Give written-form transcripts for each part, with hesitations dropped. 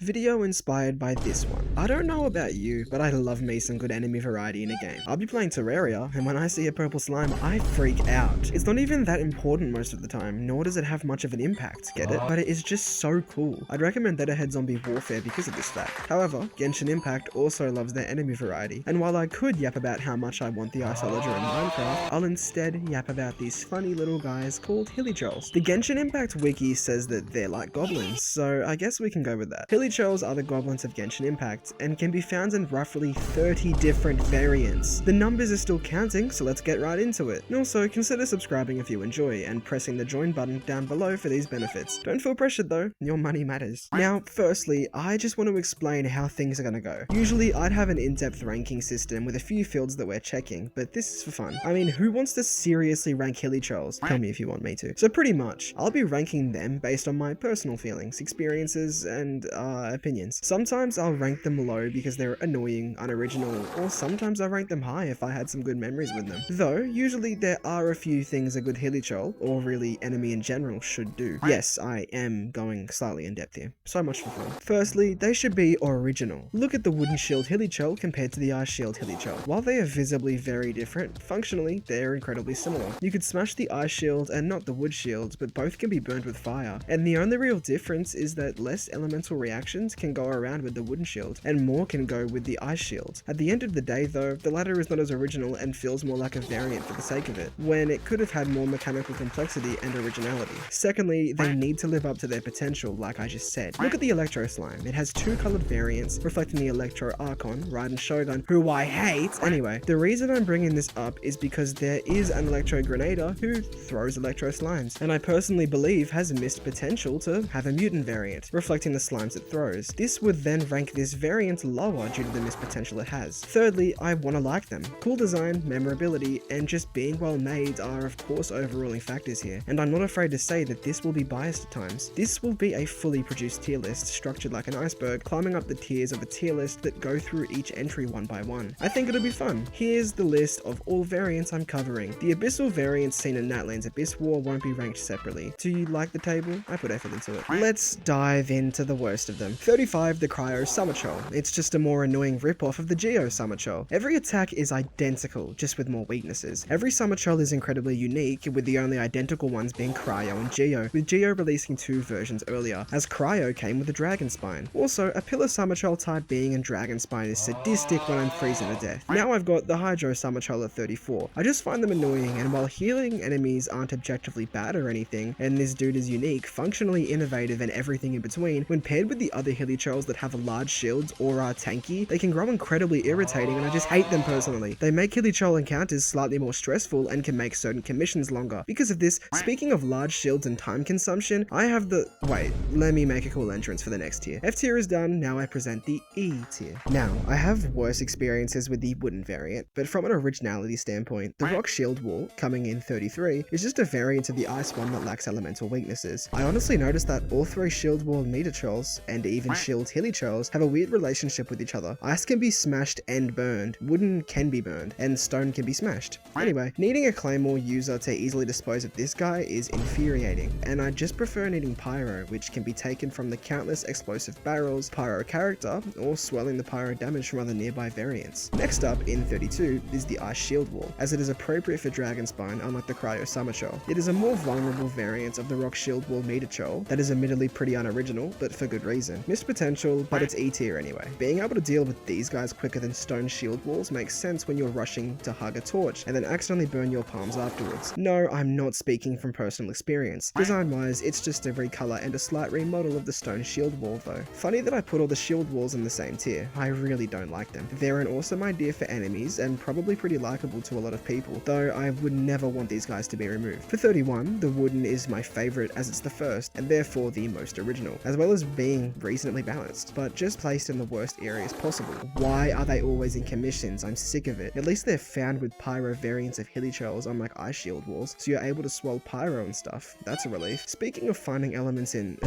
Video inspired by this one. I don't know about you, but I love me some good enemy variety in a game. I'll be playing Khaenr'iah, and when I see a purple slime, I freak out. It's not even that important most of the time, nor does it have much of an impact, get it? But it is just so cool. I'd recommend that ahead Zombie Warfare because of this fact. However, Genshin Impact also loves their enemy variety, and while I could yap about how much I want the Ice Villager in Minecraft, I'll instead yap about these funny little guys called Hilichurls. The Genshin Impact wiki says that they're like goblins, so I guess we can go with that. Hilichurls are the goblins of Genshin Impact, and can be found in roughly 30 different variants. The numbers are still counting, so let's get right into it. And also, consider subscribing if you enjoy, and pressing the join button down below for these benefits. Don't feel pressured though, your money matters. Now, firstly, I just want to explain how things are gonna go. Usually, I'd have an in-depth ranking system with a few fields that we're checking, but this is for fun. I mean, who wants to seriously rank Hilichurls? Tell me if you want me to. So pretty much, I'll be ranking them based on my personal feelings, experiences, and opinions. Sometimes I'll rank them low because they're annoying, unoriginal, or sometimes I'll rank them high if I had some good memories with them. Though, usually there are a few things a good Hilichurl, or really enemy in general, should do. Yes, I am going slightly in depth here. So much for fun. Firstly, they should be original. Look at the wooden shield Hilichurl compared to the ice shield Hilichurl. While they are visibly very different, functionally, they're incredibly similar. You could smash the ice shield and not the wood shield, but both can be burned with fire. And the only real difference is that less elemental reactions can go around with the wooden shield, and more can go with the ice shield. At the end of the day though, the latter is not as original and feels more like a variant for the sake of it, when it could have had more mechanical complexity and originality. Secondly, they need to live up to their potential, like I just said. Look at the Electro slime. It has two colored variants, reflecting the Electro Archon, Raiden Shogun, who I hate. Anyway, the reason I'm bringing this up is because there is an Electro Grenader who throws Electro slimes, and I personally believe has missed potential to have a mutant variant, reflecting the slimes it throws. This would then rank this variant lower due to the missed potential it has. Thirdly, I want to like them. Cool design, memorability, and just being well made are of course overruling factors here, and I'm not afraid to say that this will be biased at times. This will be a fully produced tier list, structured like an iceberg, climbing up the tiers of a tier list that go through each entry one by one. I think it'll be fun. Here's the list of all variants I'm covering. The abyssal variants seen in Natlan's Abyss War won't be ranked separately. Do you like the table? I put effort into it. Let's dive into the worst of them. 35, the Cryo Summerchurl. It's just a more annoying ripoff of the Geo Summerchurl. Every attack is identical, just with more weaknesses. Every Summerchurl is incredibly unique, with the only identical ones being Cryo and Geo, with Geo releasing two versions earlier, as Cryo came with a Dragon Spine. Also, a Pillar Summerchurl type being in Dragon Spine is sadistic when I'm freezing to death. Now I've got the Hydro Summerchurl at 34. I just find them annoying, and while healing enemies aren't objectively bad or anything, and this dude is unique, functionally innovative, and everything in between, when paired with the other Hilichurls that have large shields or are tanky, they can grow incredibly irritating, and I just hate them personally. They make Hilichurl encounters slightly more stressful and can make certain commissions longer. Because of this, speaking of large shields and time consumption, I have the... wait, let me make a cool entrance for the next tier. F tier is done, now I present the E tier. Now, I have worse experiences with the wooden variant, but from an originality standpoint, the rock shield wall, coming in 33, is just a variant of the ice one that lacks elemental weaknesses. I honestly noticed that all three shield wall Meterchurls, and even shield Hilichurls, have a weird relationship with each other. Ice can be smashed and burned, wooden can be burned, and stone can be smashed. Anyway, needing a claymore user to easily dispose of this guy is infuriating, and I just prefer needing Pyro, which can be taken from the countless explosive barrels, Pyro character, or swelling the Pyro damage from other nearby variants. Next up, in 32, is the Ice Shield Wall, as it is appropriate for Dragon Spine unlike the Cryo Summerchurl. It is a more vulnerable variant of the Rock Shield Wall Meterchurl that is admittedly pretty unoriginal, but for good reason. Missed potential, but it's E tier anyway. Being able to deal with these guys quicker than stone shield walls makes sense when you're rushing to hug a torch and then accidentally burn your palms afterwards. No, I'm not speaking from personal experience. Design-wise, it's just a recolor and a slight remodel of the stone shield wall though. Funny that I put all the shield walls in the same tier. I really don't like them. They're an awesome idea for enemies and probably pretty likable to a lot of people, though I would never want these guys to be removed. For 31, the wooden is my favorite as it's the first and therefore the most original, as well as being reasonably balanced, but just placed in the worst areas possible. Why are they always in commissions? I'm sick of it. At least they're found with Pyro variants of Hilichurls unlike Ice Shield walls, so you're able to swell Pyro and stuff. That's a relief. Speaking of finding elements in...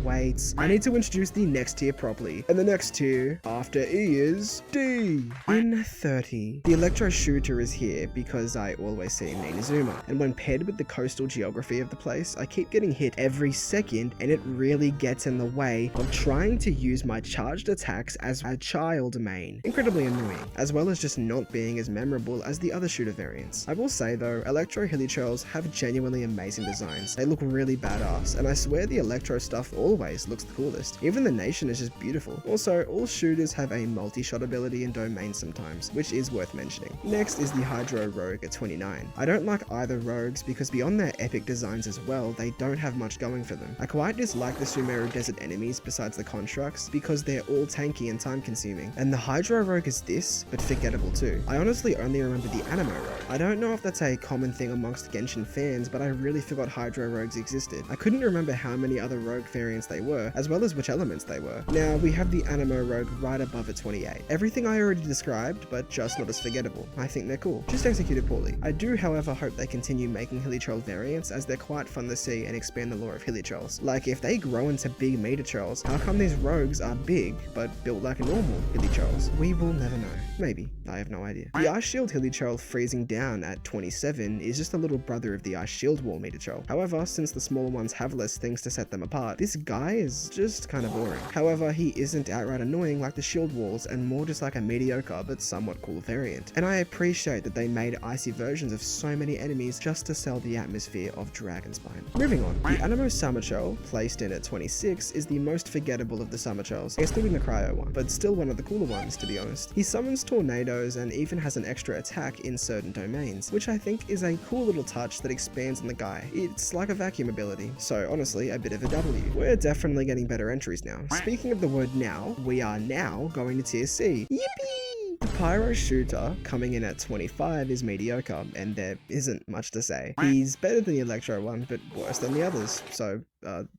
wait. I need to introduce the next tier properly, and the next tier after E is D. In 30, the Electro Shooter is here because I always see him in Inazuma, and when paired with the coastal geography of the place, I keep getting hit every second, and it really gets in the way of trying to use my charged attacks as a child main. Incredibly annoying, as well as just not being as memorable as the other shooter variants. I will say though, Electro Hilichurls have genuinely amazing designs. They look really badass, and I swear the Electro stuff always looks the coolest. Even the nation is just beautiful. Also, all shooters have a multi-shot ability in domains sometimes, which is worth mentioning. Next is the Hydro Rogue at 29. I don't like either rogues because beyond their epic designs as well, they don't have much going for them. I quite dislike the Sumeru desert enemies besides the constructs because they're all tanky and time consuming, and the Hydro Rogue is this, but forgettable too. I honestly only remember the Anemo Rogue. I don't know if that's a common thing amongst Genshin fans, but I really forgot Hydro Rogues existed. I couldn't remember how many other rogue variants they were, as well as which elements they were. Now, we have the Anemo Rogue right above at 28. Everything I already described, but just not as forgettable. I think they're cool, just executed poorly. I do, however, hope they continue making Hilichurl variants, as they're quite fun to see and expand the lore of Hilichurls. Like, if they grow into big meter trolls, how come these rogues are big, but built like a normal Hilichurls? We will never know. Maybe. I have no idea. The Ice Shield Hilichurl freezing down at 27 is just a little brother of the Ice Shield Wall meter troll. However, since the smaller ones have less things to set them apart, this guy is just kind of boring. However, he isn't outright annoying like the shield walls, and more just like a mediocre but somewhat cool variant. And I appreciate that they made icy versions of so many enemies just to sell the atmosphere of Dragonspine. Moving on, the Anemo Summerchurl, placed in at 26, is the most forgettable of the Summerchurls, excluding the Cryo one, but still one of the cooler ones to be honest. He summons tornadoes and even has an extra attack in certain domains, which I think is a cool little touch that expands on the guy. It's like a vacuum ability, so honestly a bit of a W. We're definitely getting better entries now. Speaking of the word now, we are now going to tier C. Yippee! The Pyro shooter, coming in at 25, is mediocre, and there isn't much to say. He's better than the Electro one, but worse than the others, so,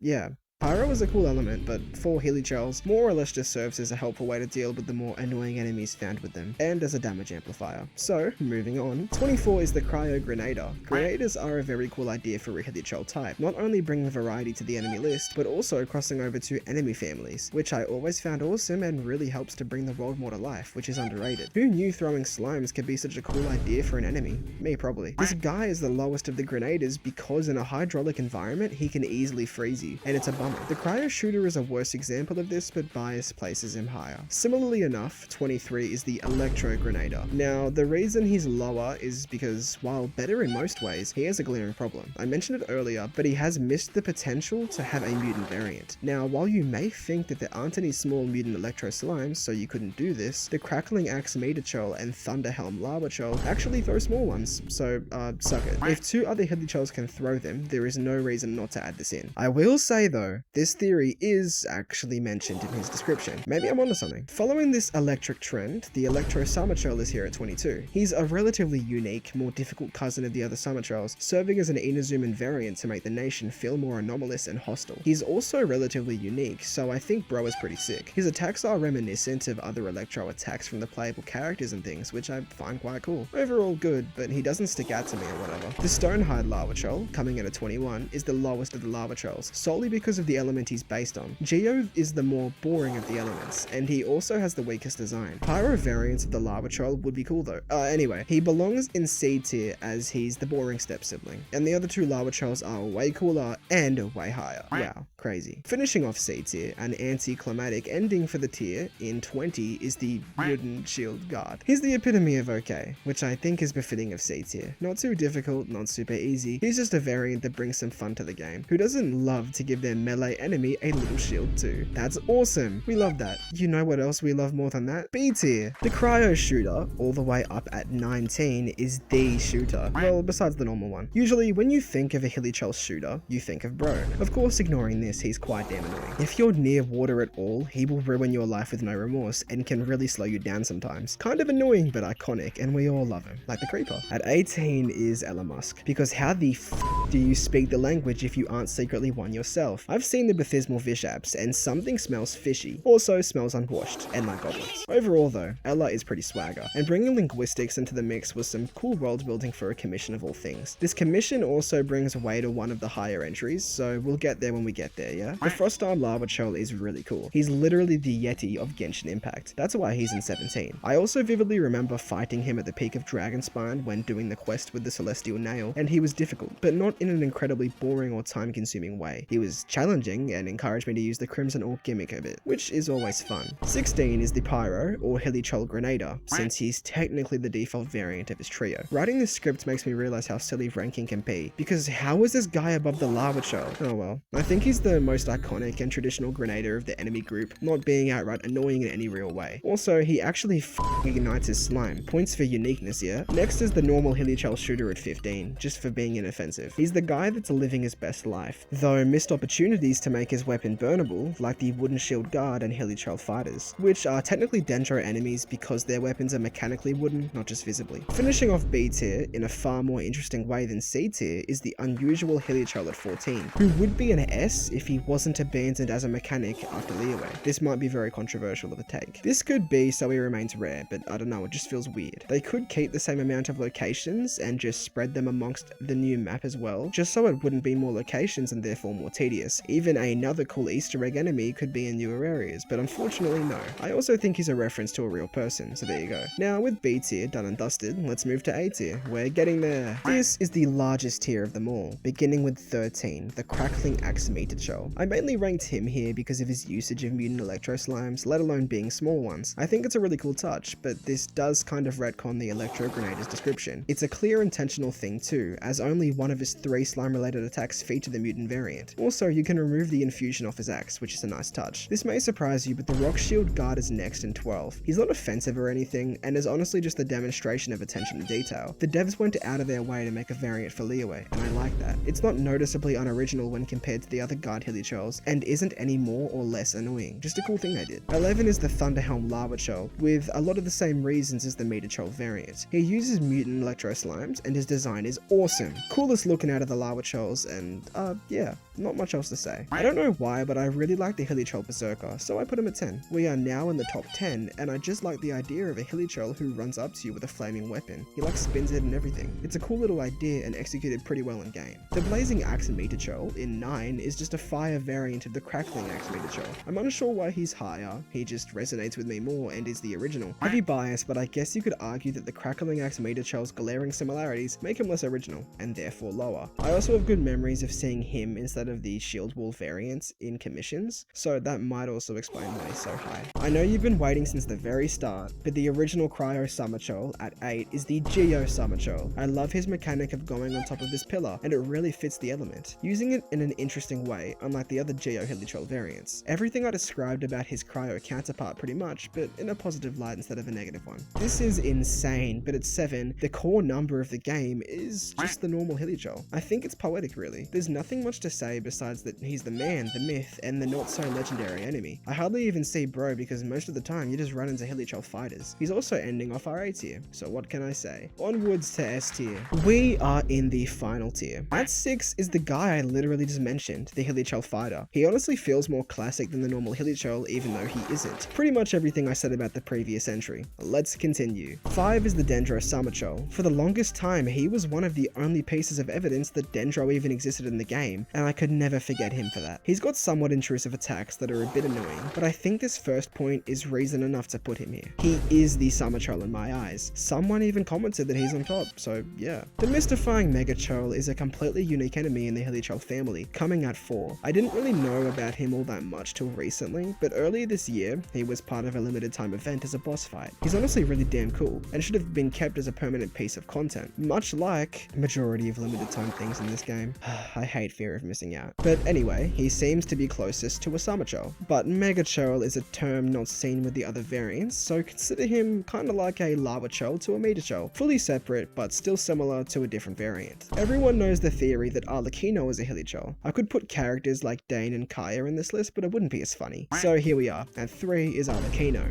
yeah. Pyro is a cool element, but for Hilichurls, more or less just serves as a helpful way to deal with the more annoying enemies found with them, and as a damage amplifier. So, moving on. 24 is the Cryo Grenader. Grenaders are a very cool idea for a Hilichurl type, not only bringing variety to the enemy list, but also crossing over to enemy families, which I always found awesome and really helps to bring the world more to life, which is underrated. Who knew throwing slimes could be such a cool idea for an enemy? Me probably. This guy is the lowest of the Grenaders because in a hydraulic environment, he can easily freeze you, and it's a bummer. The Cryo Shooter is a worse example of this, but bias places him higher. Similarly enough, 23 is the Electro Grenader. Now, the reason he's lower is because, while better in most ways, he has a glaring problem. I mentioned it earlier, but he has missed the potential to have a mutant variant. Now, while you may think that there aren't any small mutant Electro slimes, so you couldn't do this, the Crackling Axe Meterchurl and Thunderhelm Lawachurl actually throw small ones, so, suck it. If two other Hilichurls can throw them, there is no reason not to add this in. I will say though, this theory is actually mentioned in his description. Maybe I'm onto something. Following this electric trend, the Electro Summerchurl is here at 22. He's a relatively unique, more difficult cousin of the other Summerchurls, serving as an Inazuma variant to make the nation feel more anomalous and hostile. He's also relatively unique, so I think bro is pretty sick. His attacks are reminiscent of other Electro attacks from the playable characters and things, which I find quite cool. Overall good, but he doesn't stick out to me or whatever. The Stonehide Lawachurl, coming in at 21, is the lowest of the Lawachurls, solely because of the element he's based on. Geo is the more boring of the elements, and he also has the weakest design. Pyro variants of the Lawachurl would be cool though. Anyway, he belongs in C tier as he's the boring step sibling, and the other two Lawachurls are way cooler and way higher. Wow, crazy. Finishing off C tier, an anticlimactic ending for the tier in 20 is the Wooden Shield Guard. He's the epitome of okay, which I think is befitting of C tier. Not too difficult, not super easy. He's just a variant that brings some fun to the game. Who doesn't love to give their melee enemy a little shield too? That's awesome. We love that. You know what else we love more than that? B tier. The Cryo shooter, all the way up at 19, is the shooter. Well, besides the normal one. Usually, when you think of a Hilichurl shooter, you think of bro. Of course, ignoring this, he's quite damn annoying. If you're near water at all, he will ruin your life with no remorse and can really slow you down sometimes. Kind of annoying, but iconic, and we all love him. Like the Creeper. At 18 is Musk, because how the f do you speak the language if you aren't secretly one yourself? I've seen the Baptismal Fish apps, and something smells fishy. Also smells unwashed, and like goblins. Overall though, Ella is pretty swagger, and bringing linguistics into the mix was some cool world building for a commission of all things. This commission also brings way to one of the higher entries, so we'll get there when we get there, yeah? The Frostarm Lawachurl is really cool. He's literally the Yeti of Genshin Impact. That's why he's in 17. I also vividly remember fighting him at the peak of Dragonspine when doing the quest with the Celestial Nail, and he was difficult, but not not in an incredibly boring or time-consuming way. He was challenging and encouraged me to use the Crimson Orc gimmick a bit, which is always fun. 16 is the Pyro, or Hilichurl Grenadier, since he's technically the default variant of his trio. Writing this script makes me realize how silly ranking can be, because how is this guy above the Hilichurl? Oh well. I think he's the most iconic and traditional Grenadier of the enemy group, not being outright annoying in any real way. Also, he actually ignites his slime. Points for uniqueness, yeah? Next is the normal Hilichurl shooter at 15, just for being inoffensive. He's the guy that's living his best life, though missed opportunities to make his weapon burnable, like the Wooden Shield Guard and Hilichurl fighters, which are technically Dendro enemies because their weapons are mechanically wooden, not just visibly. Finishing off B tier in a far more interesting way than C tier is the unusual Hilichurl at 14, who would be an S if he wasn't abandoned as a mechanic after Liyue. This might be very controversial of a take. This could be so he remains rare, but I don't know, it just feels weird. They could keep the same amount of locations and just spread them amongst the new map as well, just so it wouldn't be more locations and therefore more tedious. Even another cool Easter egg enemy could be in newer areas, but unfortunately no. I also think he's a reference to a real person, so there you go. Now with B tier done and dusted, let's move to A tier. We're getting there. This is the largest tier of them all, beginning with 13, the Crackling Axe Meterchurl. I mainly ranked him here because of his usage of mutant electro slimes, let alone being small ones. I think it's a really cool touch, but this does kind of retcon the Electro Grenader's description. It's a clear intentional thing too, as only one of his 3 slime related attacks feature the mutant variant. Also, you can remove the infusion off his axe, which is a nice touch. This may surprise you, but the Rock Shield Guard is next in 12. He's not offensive or anything, and is honestly just a demonstration of attention to detail. The devs went out of their way to make a variant for Liyue, and I like that. It's not noticeably unoriginal when compared to the other Guard Hilichurls, and isn't any more or less annoying. Just a cool thing they did. 11 is the Thunderhelm Lavacholl, with a lot of the same reasons as the Meterchurl variant. He uses mutant electro slimes, and his design is awesome. Coolest looking out of the Lavachurls, and yeah, not much else to say. I don't know why, but I really like the Hilichurl Berserker, so I put him at 10. We are now in the top 10, and I just like the idea of a Hilichurl who runs up to you with a flaming weapon. He like spins it and everything. It's a cool little idea and executed pretty well in game. The Blazing Axe Meterchurl in 9 is just a fire variant of the Crackling Axe Meterchurl. I'm unsure why he's higher, he just resonates with me more and is the original. Heavy bias, but I guess you could argue that the Crackling Axe Meterchurl's glaring similarities make him less original, and therefore lower. I also have good memories of seeing him instead of the Shield Wall variants in commissions, so that might also explain why he's so high. I know you've been waiting since the very start, but the original Cryo Summerchurl at 8 is the Geo Summerchurl. I love his mechanic of going on top of this pillar, and it really fits the element, using it in an interesting way, unlike the other Geo Hilichurl variants. Everything I described about his Cryo counterpart pretty much, but in a positive light instead of a negative one. This is insane, but at 7, the core number of the game is just the normal Hilichurl. I think it's poetic really. There's nothing much to say besides that he's the man, the myth, and the not so legendary enemy. I hardly even see bro because most of the time you just run into Hilichurl fighters. He's also ending off our A tier, so what can I say? Onwards to S tier. We are in the final tier. At 6 is the guy I literally just mentioned, the Hilichurl fighter. He honestly feels more classic than the normal Hilichurl even though he isn't. Pretty much everything I said about the previous entry. Let's continue. 5 is the Dendro Summerchurl. For the longest time, he was one of the only pieces of evidence that Dendro even existed in the game, and I could never forget him for that. He's got somewhat intrusive attacks that are a bit annoying, but I think this first point is reason enough to put him here. He is the Summerchurl in my eyes. Someone even commented that he's on top, so yeah. The Mystifying Megachurl is a completely unique enemy in the Hilichurl family, coming at 4. I didn't really know about him all that much till recently, but earlier this year, he was part of a limited time event as a boss fight. He's honestly really damn cool, and should have been kept as a permanent piece of content, much like the majority of limited time things in this game. I hate fear of missing out. But anyway, he seems to be closest to a Summerchurl, but Megachurl is a term not seen with the other variants, so consider him kinda like a Lavachurl to a Meterchurl, fully separate but still similar to a different variant. Everyone knows the theory that Arlecchino is a Hilichurl. I could put characters like Dane and Kaya in this list, but it wouldn't be as funny. So here we are, and 3 is Arlecchino.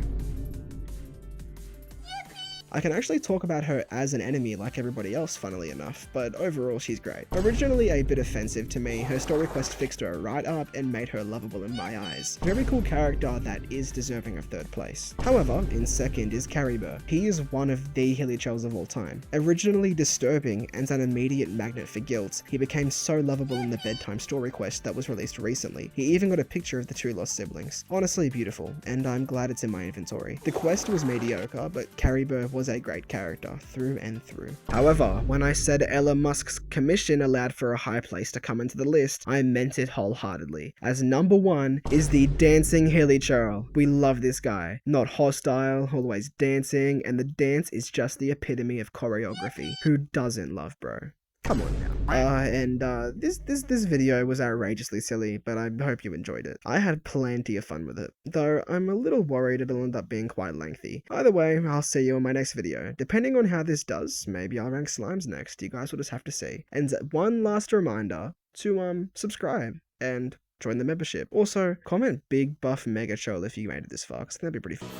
I can actually talk about her as an enemy like everybody else, funnily enough, but overall she's great. Originally a bit offensive to me, her story quest fixed her right up and made her lovable in my eyes. Very cool character that is deserving of 3rd place. However, in 2nd is Khaenr'iah. He is one of the Hilichurls of all time. Originally disturbing and an immediate magnet for guilt, he became so lovable in the bedtime story quest that was released recently. He even got a picture of the 2 lost siblings. Honestly beautiful, and I'm glad it's in my inventory. The quest was mediocre, but Khaenr'iah was was a great character, through and through. However, when I said Elon Musk's commission allowed for a high place to come into the list, I meant it wholeheartedly, as number 1 is the dancing Hilichurl. We love this guy. Not hostile, always dancing, and the dance is just the epitome of choreography. Who doesn't love bro? Come on now. This video was outrageously silly, but I hope you enjoyed it. I had plenty of fun with it, though I'm a little worried it'll end up being quite lengthy. Either way, I'll see you in my next video. Depending on how this does, maybe I'll rank slimes next. You guys will just have to see. And one last reminder to subscribe and join the membership. Also, comment big buff mega troll if you made it this far, 'cause that'd be pretty fun.